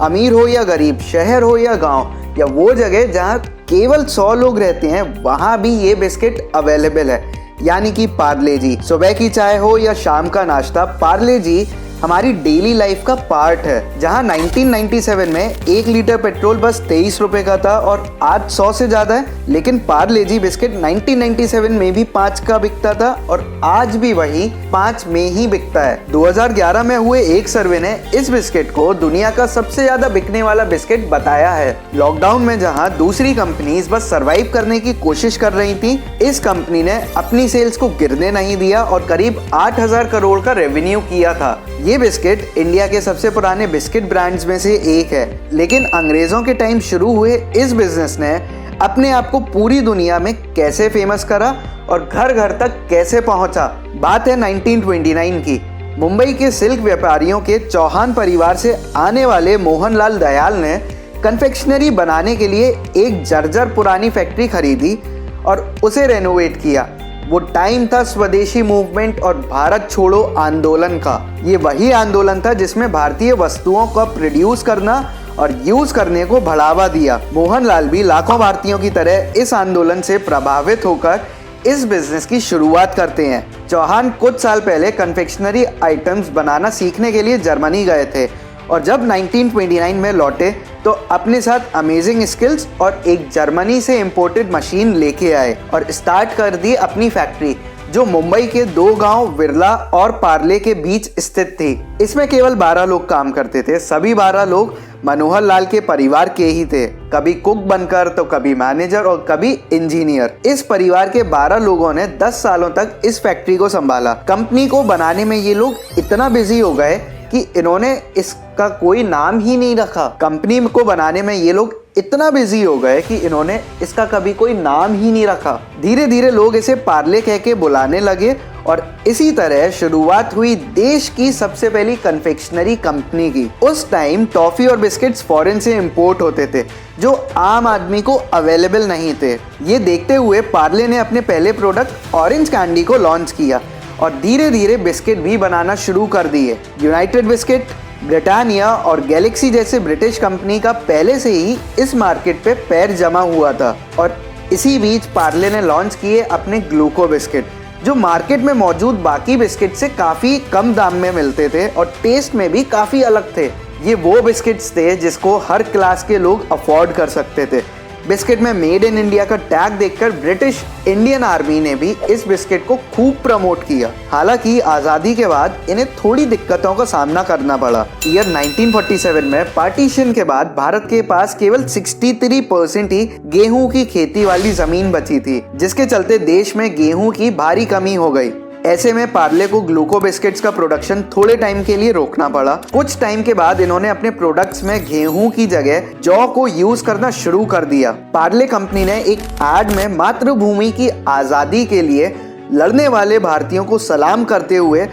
अमीर हो या गरीब, शहर हो या गांव, या वो जगह जहां केवल 100 लोग रहते हैं, वहां भी ये बिस्किट अवेलेबल है, यानी कि पार्ले जी। सुबह की चाय हो या शाम का नाश्ता, पार्ले जी हमारी डेली लाइफ का पार्ट है। जहां 1997 में 1 लीटर पेट्रोल बस 23 रुपए का था और आज 100 से ज्यादा है, लेकिन पार्ले जी बिस्किट 1997 में भी 5 का बिकता था और आज भी वही 5 में ही बिकता है। 2011 में हुए एक सर्वे ने इस बिस्किट को दुनिया का सबसे ज्यादा बिकने वाला बिस्किट बताया है। लॉकडाउन में जहां दूसरी कंपनीज बस सर्वाइव करने की कोशिश कर रही थी, इस कंपनी ने अपनी सेल्स को गिरने नहीं दिया और करीब 8,000 करोड़ का रेवेन्यू किया था। ये बिस्किट इंडिया के सबसे पुराने बिस्किट ब्रांड्स में से एक है, लेकिन अंग्रेजों के टाइम शुरू हुए इस बिजनेस ने अपने आप को पूरी दुनिया में कैसे फेमस करा और घर घर तक कैसे पहुंचा। बात है 1929 की। मुंबई के सिल्क व्यापारियों के चौहान परिवार से आने वाले मोहनलाल दयाल ने कन्फेक्शनरी बनाने के लिए एक जर्जर पुरानी फैक्ट्री खरीदी और उसे रेनोवेट किया। वो टाइम था स्वदेशी मूवमेंट और भारत छोड़ो आंदोलन का। ये वही आंदोलन था जिसमें भारतीय वस्तुओं को प्रोड्यूस करना और यूज करने को बढ़ावा दिया। मोहनलाल भी लाखों भारतीयों की तरह इस आंदोलन से प्रभावित होकर इस बिजनेस की शुरुआत करते हैं। चौहान कुछ साल पहले कन्फेक्शनरी आइटम्स बनाना सीखने के लिए जर्मनी गए थे और जब 1929 में लौटे तो अपने साथ अमेजिंग स्किल्स और एक जर्मनी से इंपोर्टेड मशीन लेके आए और स्टार्ट कर दी अपनी फैक्ट्री, जो मुंबई के 2 गांव विरला और पार्ले के बीच स्थित थी। इसमें केवल 12 लोग काम करते थे। सभी 12 लोग मनोहर लाल के परिवार के ही थे, कभी कुक बनकर तो कभी मैनेजर और कभी इंजीनियर। इस परिवार के 12 लोगों ने 10 सालों तक इस फैक्ट्री को संभाला। कंपनी को बनाने में ये लोग इतना बिजी हो गए कि इन्होंने इसका कोई नाम ही नहीं रखा। कंपनी को बनाने में ये लोग इतना बिजी हो गए कि इन्होंने इसका कभी कोई नाम ही नहीं रखा। धीरे धीरे लोग इसे पार्ले कह के बुलाने लगे और इसी तरह शुरुआत हुई देश की सबसे पहली कन्फेक्शनरी कंपनी की। उस टाइम टॉफी और बिस्किट्स फॉरेन से इंपोर्ट होते थे जो आम आदमी को अवेलेबल नहीं थे। ये देखते हुए पार्ले ने अपने पहले प्रोडक्ट ऑरेंज कैंडी को लॉन्च किया और धीरे धीरे बिस्किट भी बनाना शुरू कर दिए। यूनाइटेड बिस्किट, ब्रिटानिया और गैलेक्सी जैसे ब्रिटिश कंपनी का पहले से ही इस मार्केट पे पैर जमा हुआ था और इसी बीच पार्ले ने लॉन्च किए अपने ग्लूको बिस्किट, जो मार्केट में मौजूद बाकी बिस्किट से काफ़ी कम दाम में मिलते थे और टेस्ट में भी काफ़ी अलग थे। ये वो बिस्किट्स थे जिसको हर क्लास के लोग अफोर्ड कर सकते थे। बिस्किट में मेड इन इंडिया का टैग देखकर ब्रिटिश इंडियन आर्मी ने भी इस बिस्किट को खूब प्रमोट किया। हालांकि आज़ादी के बाद इन्हें थोड़ी दिक्कतों का सामना करना पड़ा। ईयर 1947 में पार्टीशन के बाद भारत के पास केवल 63% ही गेहूं की खेती वाली जमीन बची थी, जिसके चलते देश में गेहूं की भारी कमी हो गई। ऐसे में पार्ले को ग्लूको बिस्किट्स का प्रोडक्शन थोड़े टाइम के लिए रोकना पड़ा। कुछ टाइम के बाद इन्होंने अपने प्रोडक्ट्स में गेहूं की जगह जौ को यूज करना शुरू कर दिया। पार्ले कंपनी ने एक एड में मातृभूमि की आजादी के लिए लड़ने वाले भारतीयों को सलाम करते हुए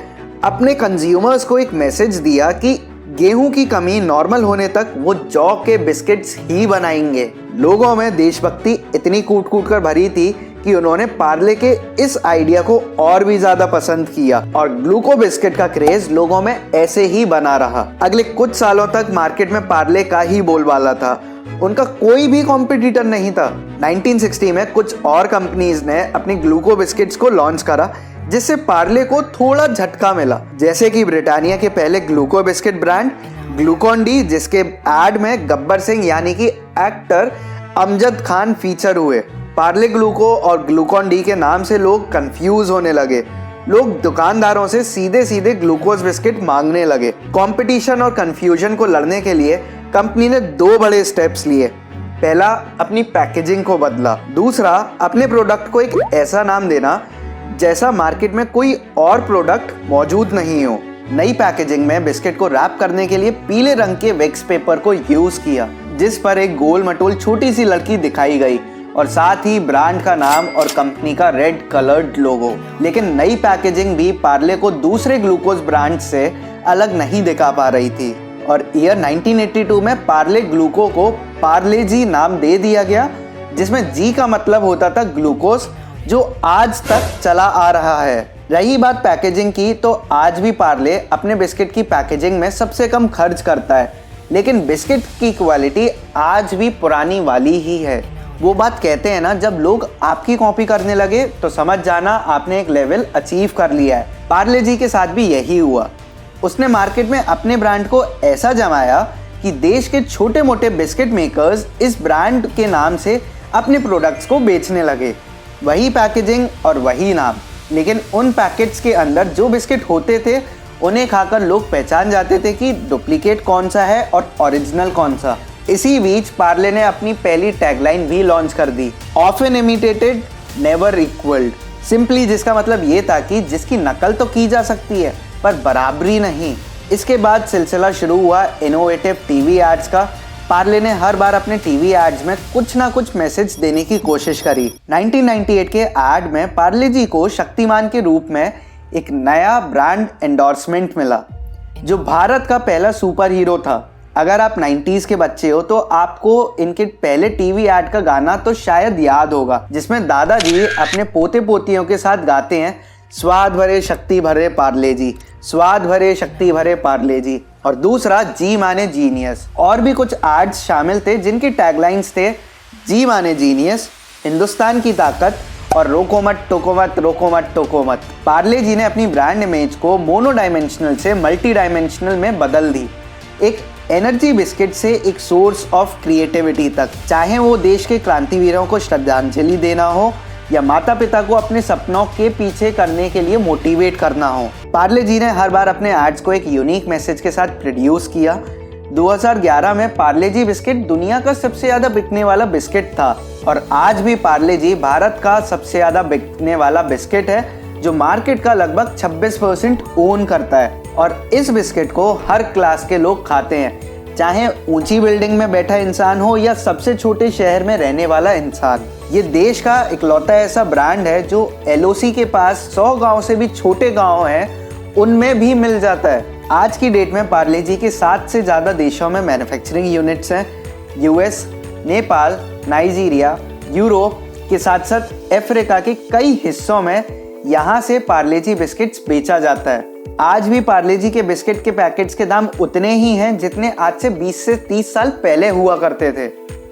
अपने कंज्यूमर्स को एक मैसेज दिया कि गेहूं की कमी नॉर्मल होने तक वो जौ के बिस्किट्स ही बनाएंगे। लोगों में देशभक्ति इतनी कूट कूट कर भरी थी कि उन्होंने पार्ले के इस आइडिया को और भी ज्यादा पसंद किया और ग्लूको बिस्किट का क्रेज लोगों में ऐसे ही बना रहा। अगले कुछ सालों तक मार्केट में पार्ले का ही बोलबाला था, उनका कोई भी कॉम्पिटिटर नहीं था। 1960 में कुछ और कंपनीज ने अपनी ग्लूको बिस्किट्स को लॉन्च करा, जिससे पार्ले को थोड़ा झटका मिला। जैसे कि ब्रिटानिया के पहले ग्लूको बिस्किट ब्रांड ग्लूकॉन डी, जिसके एड में गब्बर सिंह यानी कि एक्टर अमजद खान फीचर हुए। पार्ले ग्लूको और ग्लूकॉन डी के नाम से लोग कंफ्यूज होने लगे। लोग दुकानदारों से सीधे सीधे ग्लूकोज बिस्किट मांगने लगे। कंपटीशन और कंफ्यूजन को लड़ने के लिए कंपनी ने 2 बड़े स्टेप्स लिए। पहला, अपनी पैकेजिंग को बदला। दूसरा, अपने प्रोडक्ट को एक ऐसा नाम देना जैसा मार्केट में कोई और प्रोडक्ट मौजूद नहीं हो। नई पैकेजिंग में बिस्किट को रैप करने के लिए पीले रंग के वैक्स पेपर को यूज किया, जिस पर एक गोल मटोल छोटी सी लड़की दिखाई गई और साथ ही ब्रांड का नाम और कंपनी का रेड कलर्ड लोगो। लेकिन नई पैकेजिंग भी पार्ले को दूसरे ग्लूकोज ब्रांड से अलग नहीं दिखा पा रही थी और ईयर 1982 में पार्ले ग्लूको को पार्ले जी नाम दे दिया गया, जिसमें जी का मतलब होता था ग्लूकोज, जो आज तक चला आ रहा है। रही बात पैकेजिंग की, तो आज भी पार्ले अपने बिस्किट की पैकेजिंग में सबसे कम खर्च करता है। लेकिन बिस्किट की क्वालिटी आज भी पुरानी वाली ही है। वो बात कहते हैं ना, जब लोग आपकी कॉपी करने लगे तो समझ जाना आपने एक लेवल अचीव कर लिया है। पार्ले जी के साथ भी यही हुआ। उसने मार्केट में अपने ब्रांड को ऐसा जमाया कि देश के छोटे मोटे बिस्किट मेकर्स इस ब्रांड के नाम से अपने प्रोडक्ट्स को बेचने लगे। वही पैकेजिंग और वही नाम, लेकिन उन पैकेट्स के अंदर जो बिस्किट होते थे उन्हें खाकर लोग पहचान जाते थे कि डुप्लीकेट कौन सा है और ओरिजिनल कौन सा। इसी बीच पार्ले ने अपनी पहली टैगलाइन भी लॉन्च कर दी, often imitated never equalled. Simply जिसका मतलब ये था कि जिसकी नकल तो की जा सकती है पर बराबरी नहीं। इसके बाद सिलसिला शुरू हुआ इनोवेटिव टीवी एड्स का। पार्ले ने हर बार अपने टीवी एड्स में कुछ ना कुछ मैसेज देने की कोशिश करी। 1998 के एड में पार्ले जी को शक्तिमान के रूप में एक नया ब्रांड एंडोर्समेंट मिला, जो भारत का पहला सुपर हीरो था। अगर आप 90s के बच्चे हो तो आपको इनके पहले टीवी एड का गाना तो शायद याद होगा, जिसमें दादाजी अपने पोते पोतियों के साथ गाते हैं, स्वाद भरे शक्ति भरे पार्ले जी, स्वाद भरे शक्ति भरे पार्ले जी, और दूसरा जी माने जीनियस। और भी कुछ एड्स शामिल थे जिनकी टैगलाइंस थे, जी माने जीनियस, हिंदुस्तान की ताकत और रोको मत टोको मत, रोको मत टोको मत। पार्ले जी ने अपनी ब्रांड इमेज को मोनो डायमेंशनल से मल्टी डायमेंशनल में बदल दी। एक एनर्जी बिस्किट से एक सोर्स ऑफ क्रिएटिविटी तक, चाहे वो देश के क्रांतिवीरों को श्रद्धांजलि देना हो या माता पिता को अपने सपनों के पीछे करने के लिए मोटिवेट करना हो। पार्ले जी ने हर बार अपने एड्स को एक यूनिक मैसेज के साथ प्रोड्यूस किया। 2011 में पार्ले जी बिस्किट दुनिया का सबसे ज्यादा बिकने वाला बिस्किट था, और आज भी पार्ले जी भारत का सबसे ज्यादा बिकने वाला बिस्किट है, जो मार्केट का लगभग 26% ओन करता है। और इस बिस्किट को हर क्लास के लोग खाते हैं, चाहे ऊंची बिल्डिंग में बैठा इंसान हो या सबसे छोटे शहर में रहने वाला इंसान। ये देश का इकलौता ऐसा ब्रांड है जो LOC के पास 100 गांव से भी छोटे गांव हैं उनमें भी मिल जाता है। आज की डेट में पार्ले जी के 7 से ज़्यादा देशों में मैन्युफैक्चरिंग यूनिट्स हैं। US, नेपाल, नाइजीरिया, यूरोप के साथ साथ अफ्रीका के कई हिस्सों में यहाँ से पार्ले जी बिस्किट्स बेचा जाता है। आज भी पार्ले जी के बिस्किट के पैकेट्स के दाम उतने ही हैं जितने आज से 20 से 30 साल पहले हुआ करते थे।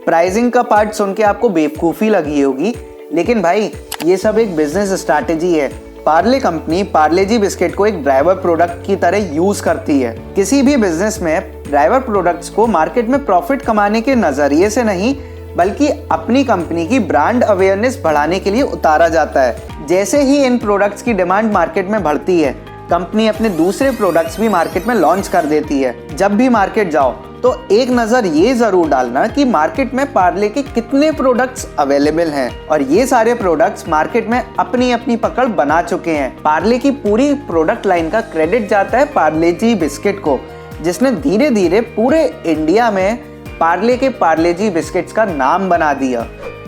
प्राइसिंग का पार्ट सुन के आपको बेवकूफ़ी लगी होगी, लेकिन भाई ये सब एक बिजनेस स्ट्रैटेजी है। पार्ले कंपनी पार्ले जी बिस्किट को एक ड्राइवर प्रोडक्ट की तरह यूज करती है। किसी भी बिजनेस में ड्राइवर प्रोडक्ट्स को मार्केट में प्रॉफिट कमाने के नजरिए से नहीं, बल्कि अपनी कंपनी की ब्रांड अवेयरनेस बढ़ाने के लिए उतारा जाता है। जैसे ही इन प्रोडक्ट्स की डिमांड मार्केट में बढ़ती है, कंपनी अपने दूसरे प्रोडक्ट्स भी मार्केट में लॉन्च कर देती है। जब भी मार्केट जाओ तो एक नज़र ये ज़रूर डालना कि मार्केट में पार्ले के कितने प्रोडक्ट्स अवेलेबल हैं, और ये सारे प्रोडक्ट्स मार्केट में अपनी अपनी पकड़ बना चुके हैं। पार्ले की पूरी प्रोडक्ट लाइन का क्रेडिट जाता है पार्ले जी बिस्किट को, जिसने धीरे धीरे पूरे इंडिया में पार्ले के पार्ले जी बिस्किट्स का नाम बना दिया।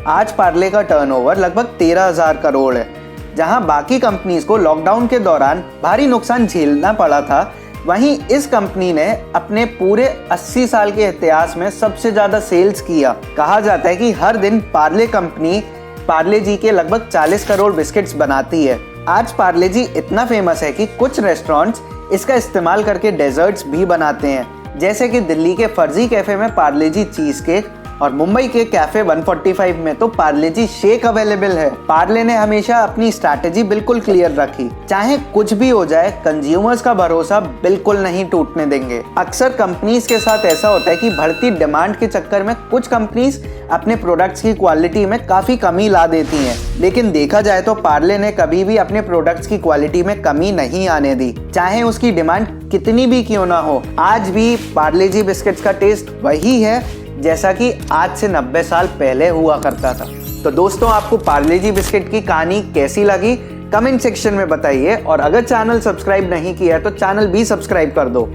आज पार्ले का टर्नओवर लगभग 13,000 करोड़ है। जहां बाकी कंपनीज को लॉकडाउन के दौरान भारी नुकसान झेलना पड़ा था, वहीं इस कंपनी ने अपने पूरे 80 साल के इतिहास में सबसे ज्यादा सेल्स किया। कहा जाता है कि हर दिन पार्ले कंपनी पार्ले जी के लगभग 40 करोड़ बिस्किट्स बनाती है। आज पार्ले जी इतना फेमस है कि कुछ रेस्टोरेंट्स इसका इस्तेमाल करके डेजर्ट्स भी बनाते हैं, जैसे कि दिल्ली के फर्जी कैफे में पार्ले जी चीज केक और मुंबई के कैफे 145 में तो पार्ले जी शेक अवेलेबल है। पार्ले ने हमेशा अपनी स्ट्रैटेजी बिल्कुल क्लियर रखी, चाहे कुछ भी हो जाए कंज्यूमर्स का भरोसा बिल्कुल नहीं टूटने देंगे। अक्सर कंपनीज के साथ ऐसा होता है कि बढ़ती डिमांड के चक्कर में कुछ कंपनीज अपने प्रोडक्ट्स की क्वालिटी में काफी कमी ला देती हैं, लेकिन देखा जाए तो पार्ले ने कभी भी अपने प्रोडक्ट्स की क्वालिटी में कमी नहीं आने दी, चाहे उसकी डिमांड कितनी भी क्यों ना हो। आज भी पार्ले जी बिस्किट्स का टेस्ट वही है जैसा कि आज से 90 साल पहले हुआ करता था। तो दोस्तों, आपको पार्ले जी बिस्किट की कहानी कैसी लगी कमेंट सेक्शन में बताइए, और अगर चैनल सब्सक्राइब नहीं किया है तो चैनल भी सब्सक्राइब कर दो।